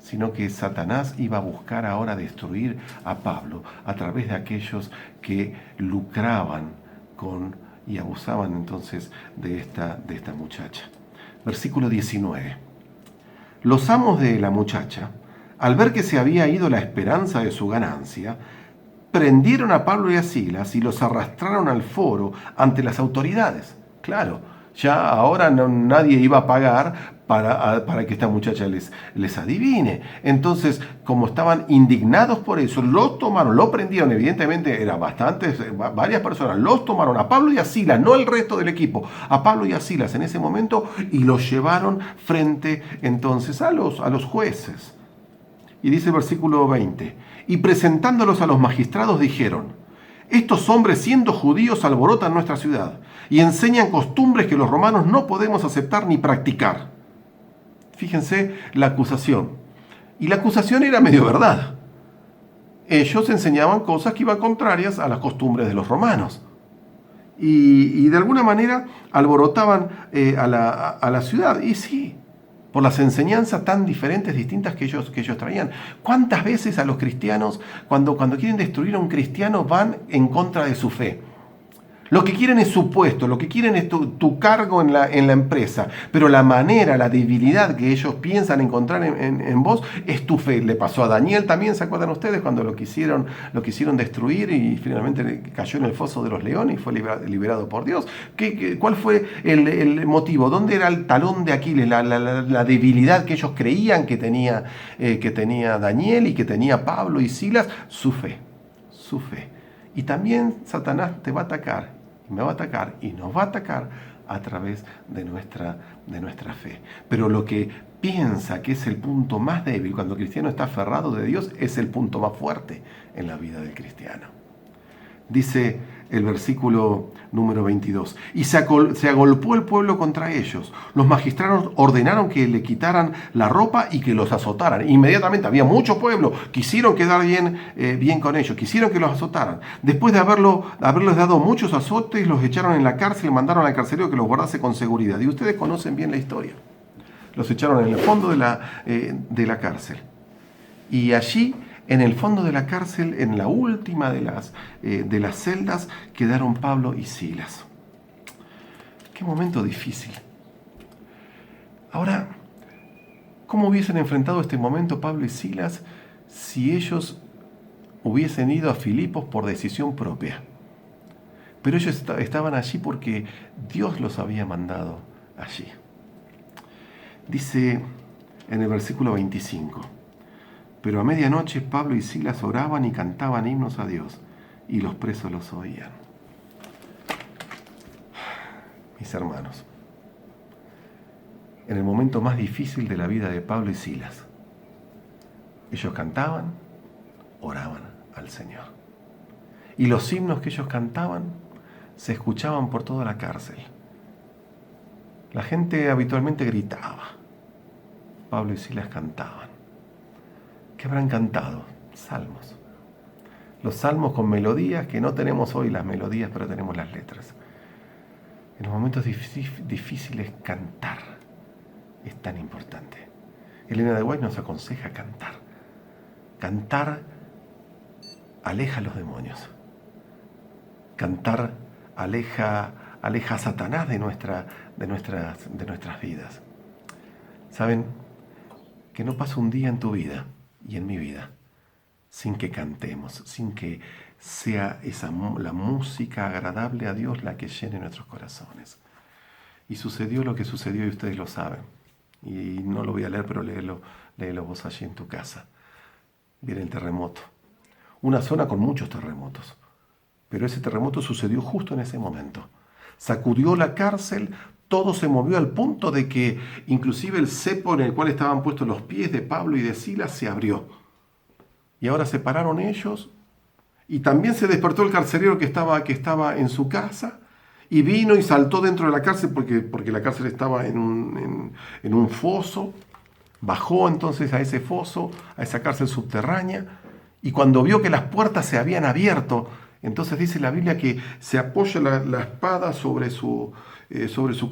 [SPEAKER 11] sino que Satanás iba a buscar ahora destruir a Pablo a través de aquellos que lucraban y abusaban entonces de esta muchacha. Versículo 19. Los amos de la muchacha, al ver que se había ido la esperanza de su ganancia, prendieron a Pablo y a Silas y los arrastraron al foro ante las autoridades. Claro, ya ahora nadie iba a pagar para que esta muchacha les adivine. Entonces, como estaban indignados por eso, los tomaron, lo prendieron. Evidentemente eran varias personas, los tomaron a Pablo y a Silas, no el resto del equipo, a Pablo y a Silas en ese momento, y los llevaron frente entonces a los jueces. Y dice el versículo 20, y presentándolos a los magistrados dijeron, estos hombres siendo judíos alborotan nuestra ciudad y enseñan costumbres que los romanos no podemos aceptar ni practicar. Fíjense la acusación. Y la acusación era medio verdad. Ellos enseñaban cosas que iban contrarias a las costumbres de los romanos. Y de alguna manera alborotaban a la ciudad. Y sí, por las enseñanzas tan diferentes, distintas que ellos traían. ¿Cuántas veces a los cristianos, cuando quieren destruir a un cristiano, van en contra de su fe? Lo que quieren es su puesto, lo que quieren es tu cargo en la empresa, pero la manera, la debilidad que ellos piensan encontrar en vos es tu fe. Le pasó a Daniel también, ¿se acuerdan ustedes? Cuando lo quisieron destruir y finalmente cayó en el foso de los leones y fue liberado por Dios. ¿Cuál fue el motivo? ¿Dónde era el talón de Aquiles? La debilidad que ellos creían que tenía Daniel y que tenía Pablo y Silas, su fe. Y también Satanás te va a atacar. Me va a atacar y nos va a atacar a través de nuestra fe. Pero lo que piensa que es el punto más débil cuando el cristiano está aferrado de Dios es el punto más fuerte en la vida del cristiano. Dice el versículo número 22, y se agolpó el pueblo contra ellos. Los magistrados ordenaron que le quitaran la ropa y que los azotaran. Inmediatamente había mucho pueblo, quisieron quedar bien con ellos, quisieron que los azotaran. Después de haberles dado muchos azotes, los echaron en la cárcel y mandaron al carcelero que los guardase con seguridad. Y ustedes conocen bien la historia. Los echaron en el fondo de la cárcel. Y allí, en el fondo de la cárcel, en la última de las celdas, quedaron Pablo y Silas. Qué momento difícil. Ahora, ¿cómo hubiesen enfrentado este momento Pablo y Silas si ellos hubiesen ido a Filipos por decisión propia? Pero ellos estaban allí porque Dios los había mandado allí. Dice en el versículo 25, pero a medianoche Pablo y Silas oraban y cantaban himnos a Dios, y los presos los oían. Mis hermanos, en el momento más difícil de la vida de Pablo y Silas, ellos cantaban, oraban al Señor. Y los himnos que ellos cantaban se escuchaban por toda la cárcel. La gente habitualmente gritaba. Pablo y Silas cantaban. ¿Qué habrán cantado? Salmos. Los salmos con melodías que no tenemos hoy las melodías, pero tenemos las letras. En los momentos difíciles, cantar es tan importante. Elena de White nos aconseja cantar. Cantar aleja a los demonios. Cantar aleja a Satanás de nuestras vidas. ¿Saben? Que no pasa un día en tu vida y en mi vida sin que cantemos, sin que sea la música agradable a Dios la que llene nuestros corazones. Y sucedió lo que sucedió y ustedes lo saben. Y no lo voy a leer, pero léelo vos allí en tu casa. Viene el terremoto. Una zona con muchos terremotos. Pero ese terremoto sucedió justo en ese momento. Sacudió la cárcel, todo se movió al punto de que inclusive el cepo en el cual estaban puestos los pies de Pablo y de Silas se abrió. Y ahora se pararon ellos y también se despertó el carcelero que estaba en su casa y vino y saltó dentro de la cárcel porque la cárcel estaba en un foso. Bajó entonces a ese foso, a esa cárcel subterránea, y cuando vio que las puertas se habían abierto, entonces dice la Biblia que se apoya la espada sobre su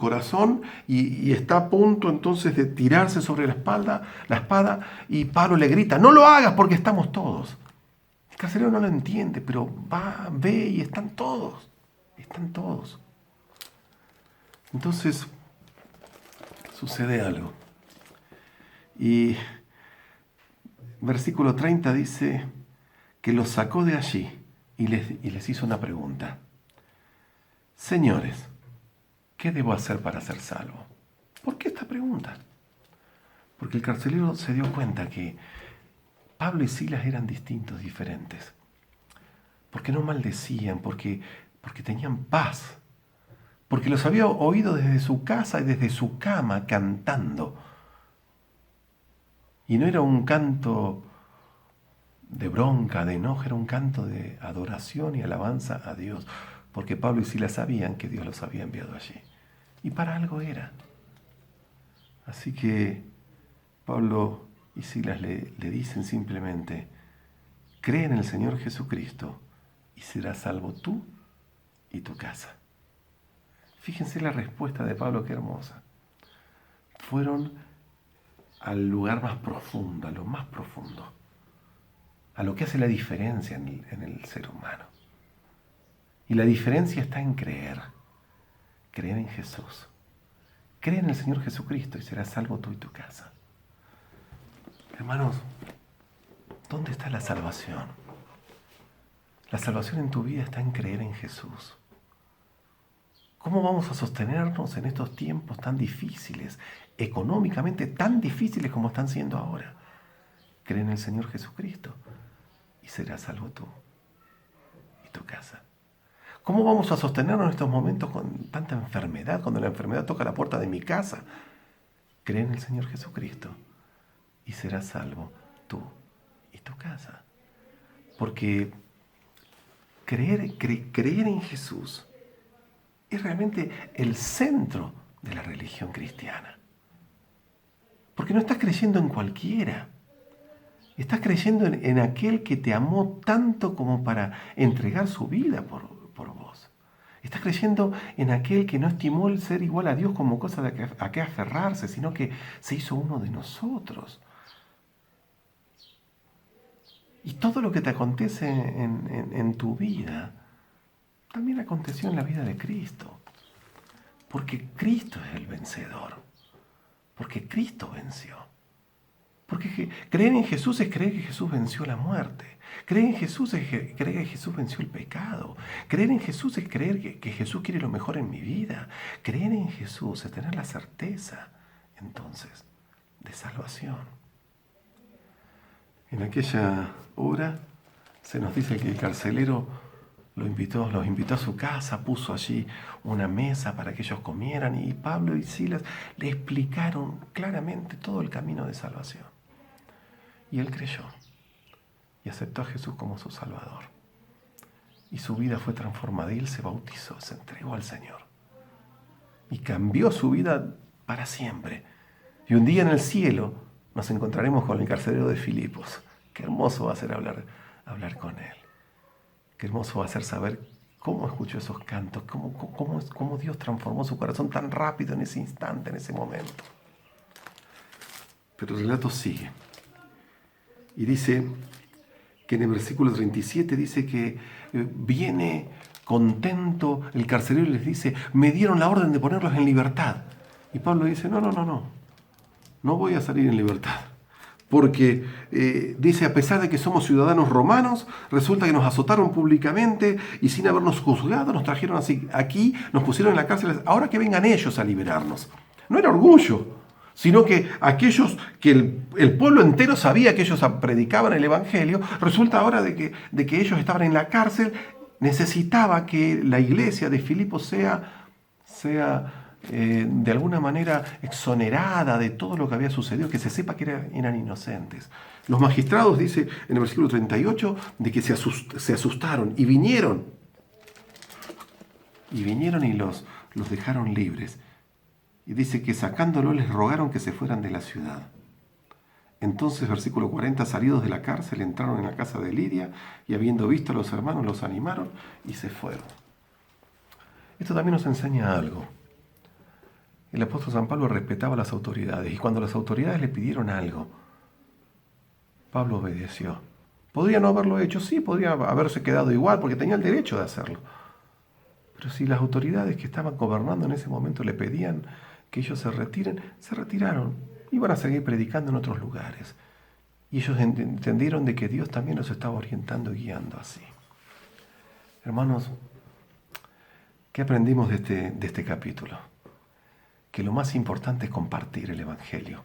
[SPEAKER 11] corazón y está a punto entonces de tirarse sobre la espada, y Pablo le grita, no lo hagas porque estamos todos. El carcelero no lo entiende, pero ve y están todos. Entonces sucede algo. Y versículo 30 dice que los sacó de allí y les hizo una pregunta. Señores, ¿qué debo hacer para ser salvo? ¿Por qué esta pregunta? Porque el carcelero se dio cuenta que Pablo y Silas eran distintos, diferentes. Porque no maldecían, porque tenían paz. Porque los había oído desde su casa y desde su cama cantando. Y no era un canto de bronca, de enojo, era un canto de adoración y alabanza a Dios. Porque Pablo y Silas sabían que Dios los había enviado allí. Y para algo era. Así que Pablo y Silas le dicen simplemente: cree en el Señor Jesucristo y serás salvo tú y tu casa. Fíjense la respuesta de Pablo, qué hermosa. Fueron al lugar más profundo, a lo más profundo, a lo que hace la diferencia en el ser humano. Y la diferencia está en creer en Jesús. Cree en el Señor Jesucristo y serás salvo tú y tu casa. Hermanos, ¿dónde está la salvación? La salvación en tu vida está en creer en Jesús. ¿Cómo vamos a sostenernos en estos tiempos tan difíciles, económicamente tan difíciles como están siendo ahora? Cree en el Señor Jesucristo y serás salvo tú y tu casa. ¿Cómo vamos a sostenernos en estos momentos con tanta enfermedad, cuando la enfermedad toca la puerta de mi casa? Cree en el Señor Jesucristo y serás salvo tú y tu casa. Porque creer en Jesús es realmente el centro de la religión cristiana. Porque no estás creyendo en cualquiera. Estás creyendo en aquel que te amó tanto como para entregar su vida por vos. Estás creyendo en aquel que no estimó el ser igual a Dios como cosa a que aferrarse, sino que se hizo uno de nosotros. Y todo lo que te acontece en tu vida también aconteció en la vida de Cristo. Porque Cristo es el vencedor. Porque Cristo venció. Porque creer en Jesús es creer que Jesús venció la muerte. Creer en Jesús es creer que Jesús venció el pecado. Creer en Jesús es creer que Jesús quiere lo mejor en mi vida. Creer en Jesús es tener la certeza, entonces, de salvación. En aquella hora se nos dice que el carcelero los invitó a su casa, puso allí una mesa para que ellos comieran, y Pablo y Silas le explicaron claramente todo el camino de salvación. Y él creyó y aceptó a Jesús como su Salvador. Y su vida fue transformada y él se bautizó, se entregó al Señor. Y cambió su vida para siempre. Y un día en el cielo nos encontraremos con el carcelero de Filipos. Qué hermoso va a ser hablar con él. Qué hermoso va a ser saber cómo escuchó esos cantos, cómo Dios transformó su corazón tan rápido en ese instante, en ese momento. Pero el relato sigue. Y dice que en el versículo 37 dice que viene contento el carcelero y les dice: me dieron la orden de ponerlos en libertad. Y Pablo dice: no voy a salir en libertad. Porque dice: a pesar de que somos ciudadanos romanos, resulta que nos azotaron públicamente y sin habernos juzgado nos trajeron así aquí, nos pusieron en la cárcel. Ahora que vengan ellos a liberarnos. No era orgullo, sino que aquellos que el pueblo entero sabía que ellos predicaban el Evangelio, resulta ahora de que ellos estaban en la cárcel, necesitaba que la iglesia de Filipos sea de alguna manera exonerada de todo lo que había sucedido, que se sepa que eran inocentes. Los magistrados, dice en el versículo 38, de que se asustaron y vinieron y los dejaron libres. Y dice que sacándolo les rogaron que se fueran de la ciudad. Entonces, versículo 40, salidos de la cárcel, entraron en la casa de Lidia y habiendo visto a los hermanos, los animaron y se fueron. Esto también nos enseña algo. El apóstol San Pablo respetaba a las autoridades y cuando las autoridades le pidieron algo, Pablo obedeció. ¿Podría no haberlo hecho? Sí, podría haberse quedado igual porque tenía el derecho de hacerlo. Pero si las autoridades que estaban gobernando en ese momento le pedían que ellos se retiren, se retiraron. Iban a seguir predicando en otros lugares. Y ellos entendieron de que Dios también los estaba orientando y guiando así. Hermanos, ¿qué aprendimos de este capítulo? Que lo más importante es compartir el Evangelio.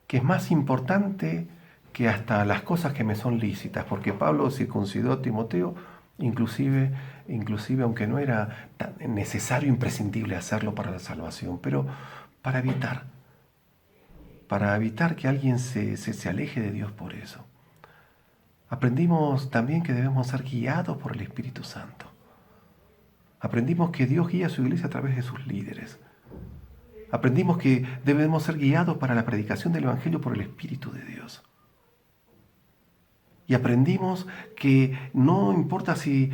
[SPEAKER 11] Que es más importante que hasta las cosas que me son lícitas. Porque Pablo circuncidó a Timoteo, inclusive aunque no era tan necesario, imprescindible hacerlo para la salvación, pero para evitar que alguien se aleje de Dios por eso. Aprendimos también que debemos ser guiados por el Espíritu Santo. Aprendimos que Dios guía a su iglesia a través de sus líderes. Aprendimos que debemos ser guiados para la predicación del Evangelio por el Espíritu de Dios. Y aprendimos que no importa si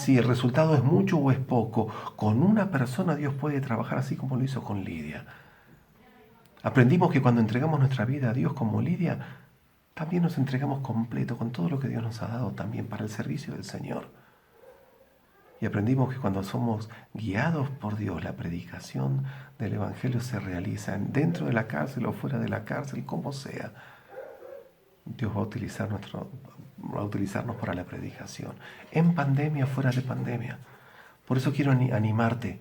[SPEAKER 11] el resultado es mucho o es poco, con una persona Dios puede trabajar así como lo hizo con Lidia. Aprendimos que cuando entregamos nuestra vida a Dios como Lidia, también nos entregamos completo con todo lo que Dios nos ha dado también para el servicio del Señor. Y aprendimos que cuando somos guiados por Dios, la predicación del Evangelio se realiza dentro de la cárcel o fuera de la cárcel, como sea. Dios va a utilizarnos para la predicación, en pandemia, fuera de pandemia. Por eso quiero animarte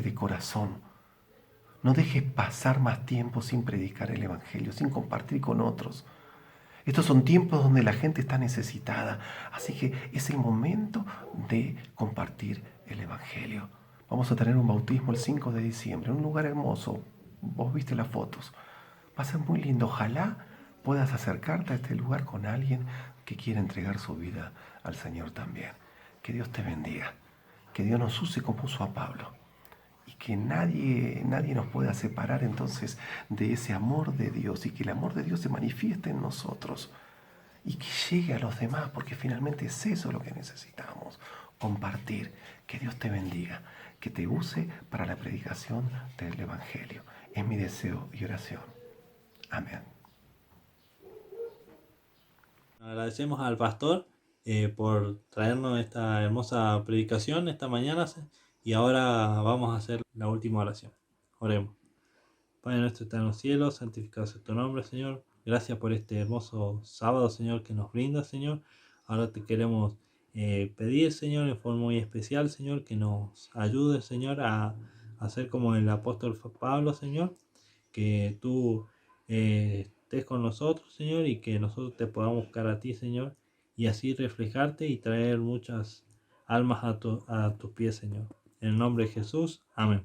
[SPEAKER 11] de corazón. No dejes pasar más tiempo sin predicar el Evangelio, sin compartir con otros. Estos son tiempos donde la gente está necesitada, así que es el momento de compartir el Evangelio. Vamos a tener un bautismo el 5 de diciembre, en un lugar hermoso. Vos viste las fotos. Va a ser muy lindo. Ojalá puedas acercarte a este lugar con alguien que quiera entregar su vida al Señor también. Que Dios te bendiga. Que Dios nos use como usó a Pablo. Y que nadie nos pueda separar entonces de ese amor de Dios. Y que el amor de Dios se manifieste en nosotros. Y que llegue a los demás, porque finalmente es eso lo que necesitamos. Compartir. Que Dios te bendiga. Que te use para la predicación del Evangelio. Es mi deseo y oración. Amén.
[SPEAKER 12] Agradecemos al pastor por traernos esta hermosa predicación esta mañana, y ahora vamos a hacer la última oración. Oremos. Padre nuestro que está en los cielos, santificado sea tu nombre, Señor. Gracias por este hermoso sábado, Señor, que nos brinda, Señor. Ahora te queremos pedir, Señor, en forma muy especial, Señor, que nos ayudes, Señor, a hacer como el apóstol Pablo, Señor, que tú estés con nosotros, Señor, y que nosotros te podamos buscar a ti, Señor, y así reflejarte y traer muchas almas a tus pies, Señor. En el nombre de Jesús, amén.